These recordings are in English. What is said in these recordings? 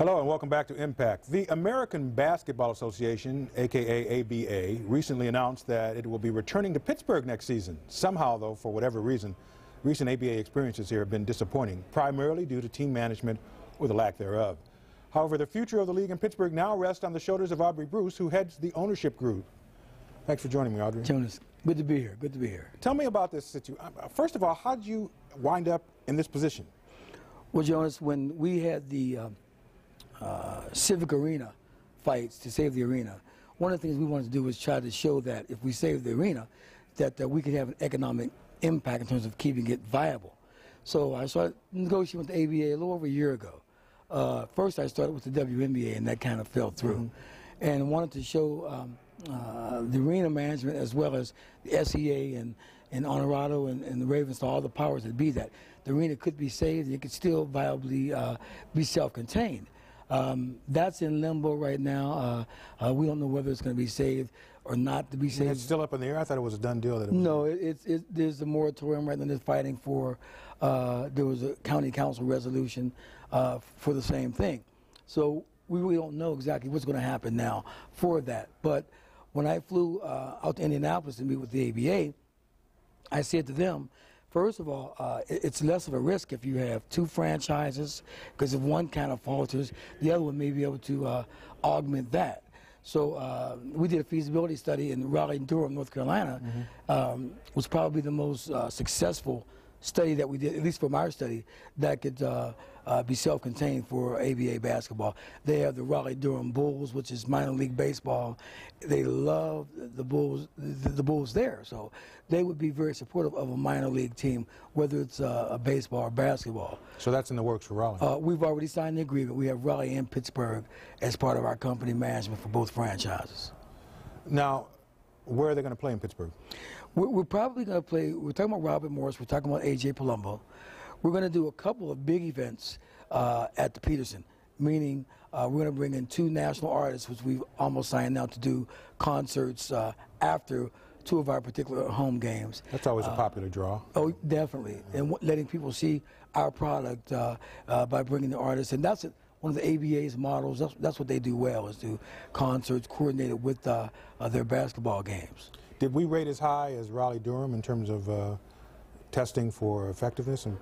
Hello and welcome back to Impact. The American Basketball Association, aka ABA, recently announced that it will be returning to Pittsburgh next season. Somehow, though, for whatever reason, recent ABA experiences here have been disappointing, primarily due to team management or the lack thereof. However, the future of the league in Pittsburgh now rests on the shoulders of Aubrey, who heads the ownership group. Thanks for joining me, Audrey. Jonas, good to be here. Good to be here. Tell me about this situation. First of all, how did you wind up in this position? Well, Jonas, when we had the Civic Arena fights to save the arena, one of the things we wanted to do was try to show that if we save the arena, that we could have an economic impact in terms of keeping it viable. So I started negotiating with the ABA a little over a year ago. First, I started with the WNBA, and that kind of fell through. And wanted to show the arena management as well as the SEA and Honorado and the Ravens, all the powers that be, that the arena could be saved and it could still viably be self-contained. That's in limbo right now. We don't know whether it's going to be saved or not to be saved. It's still up in the air? I thought it was a done deal. That it was no, there's a moratorium right now. They're fighting for, there was a county council resolution for the same thing. So we really don't know exactly what's going to happen now for that. But when I flew out to Indianapolis to meet with the ABA, I said to them, first of all, it's less of a risk if you have two franchises, because if one kind of falters, the other one may be able to augment that. So we did a feasibility study in Raleigh-Durham, North Carolina. Was probably the most successful study that we did, at least from our study, that could be self-contained for ABA basketball. They have the Raleigh-Durham Bulls, which is minor league baseball. They love the Bulls there, so they would be very supportive of a minor league team, whether it's a baseball or basketball. So that's in the works for Raleigh? We've already signed the agreement. We have Raleigh and Pittsburgh as part of our company management for both franchises. Now, where are they going to play in Pittsburgh? We're probably going to play, we're talking about Robert Morris, we're talking about A.J. Palumbo. We're going to do a couple of big events at the Peterson, meaning we're going to bring in two national artists, which we've almost signed now to do concerts after two of our particular home games. That's always a popular draw. Oh, definitely. And letting people see our product by bringing the artists. And that's one of the ABA's models. That's what they do well, is do concerts coordinated with their basketball games. Did we rate as high as Raleigh-Durham in terms of testing for effectiveness and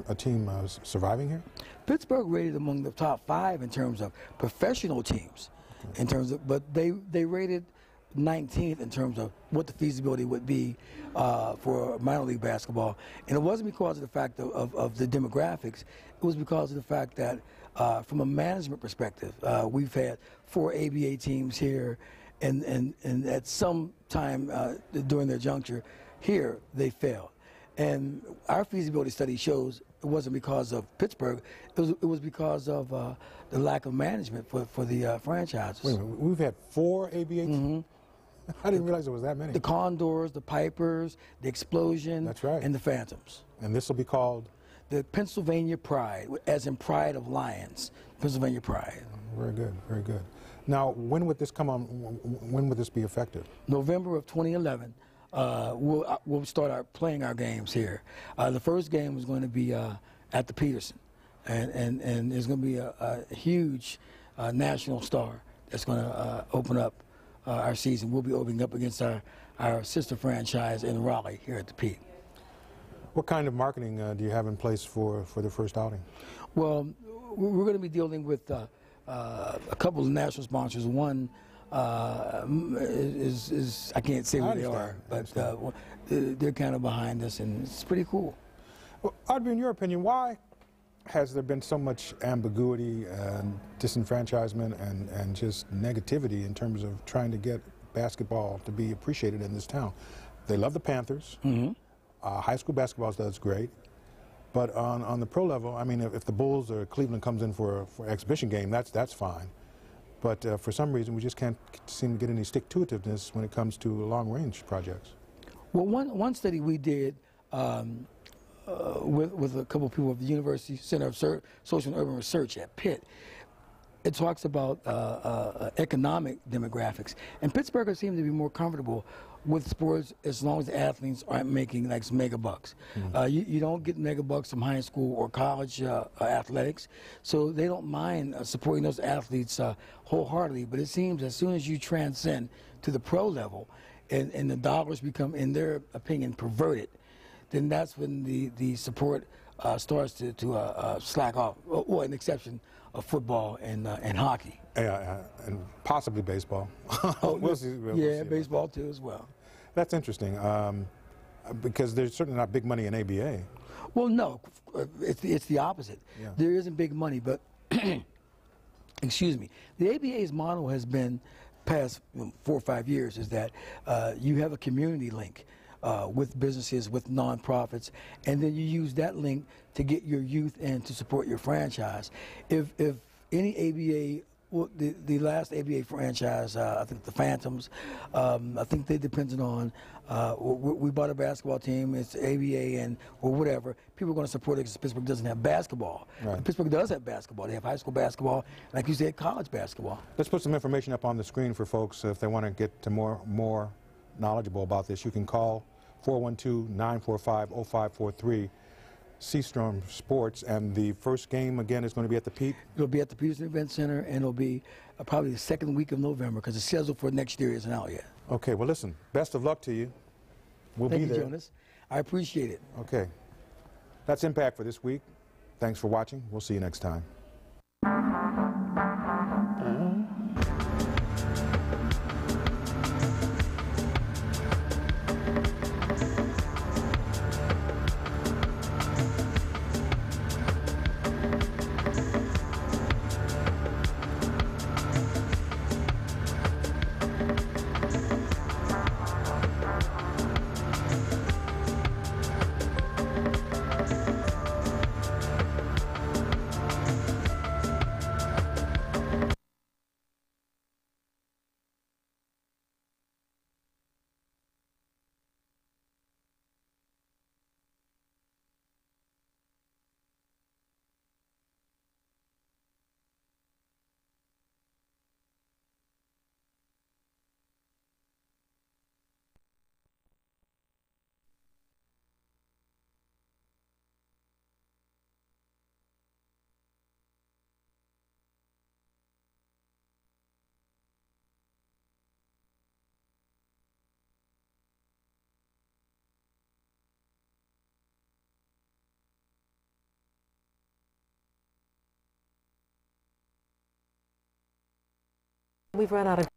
a team surviving here? Pittsburgh rated among the top 5 in terms of professional teams, in terms of, but they rated 19th in terms of what the feasibility would be for minor league basketball. And it wasn't because of the fact of the demographics. It was because of the fact that from a management perspective, we've had 4 ABA teams here, and at some time during their juncture here, they failed. And our feasibility study shows it wasn't because of Pittsburgh, it was because of the lack of management for the franchises. Wait a minute, we've had 4 ABA teams? I didn't realize there was that many. The Condors, the Pipers, the Explosion, that's right, and the Phantoms. And this will be called? The Pennsylvania Pride, as in Pride of Lions, Pennsylvania Pride. Very good, very good. Now, when would this come on, when would this be effective? November of 2011. We'll start playing our games here. The first game is going to be at the Peterson, and there's going to be a huge national star that's going to open up our season. We'll be opening up against our sister franchise in Raleigh here at the Pete. What kind of marketing do you have in place for the first outing? Well, we're going to be dealing with a couple of national sponsors. One is I can't say who they are, but they're kind of behind us, and it's pretty cool. Well, Audrey, in your opinion, why has there been so much ambiguity and disenfranchisement and just negativity in terms of trying to get basketball to be appreciated in this town? They love the Panthers. High school basketball does great. But on the pro level, I mean, if the Bulls or Cleveland comes in for an exhibition game, that's fine. But for some reason, we just can't seem to get any stick-to-itiveness when it comes to long-range projects. Well, one study we did with a couple of people at the University Center of Social and Urban Research at Pitt, it talks about economic demographics, and Pittsburghers seem to be more comfortable with sports as long as the athletes aren't making like some mega bucks. You don't get mega bucks from high school or college athletics, so they don't mind supporting those athletes wholeheartedly. But it seems as soon as you transcend to the pro level, and the dollars become, in their opinion, perverted, then that's when the support starts to slack off, or an exception of football and hockey. Yeah, and possibly baseball. We'll see, yeah, baseball too as well. That's interesting, because there's certainly not big money in ABA. Well, no, it's the opposite. Yeah. There isn't big money, but excuse me, the ABA's model has been past 4 or 5 years is that you have a community link with businesses, with nonprofits, and then you use that link to get your youth in to support your franchise. If any ABA, well, the last ABA franchise, I think the Phantoms, I think they depended on, we bought a basketball team, it's ABA and or whatever, people are going to support it because Pittsburgh doesn't have basketball. Right. Pittsburgh does have basketball. They have high school basketball, like you said, college basketball. Let's put some information up on the screen for folks if they want to get to more knowledgeable about this. You can call 412-945-0543, SeaStorm Sports, and the first game again is going to be at the Pete? It'll be at the Peterson Event Center, and it'll be probably the second week of November because the schedule for next year isn't out yet. Okay, well listen, best of luck to you. We'll be there. Thank you, Jonas. I appreciate it. Okay. That's Impact for this week. Thanks for watching. We'll see you next time. We've run out of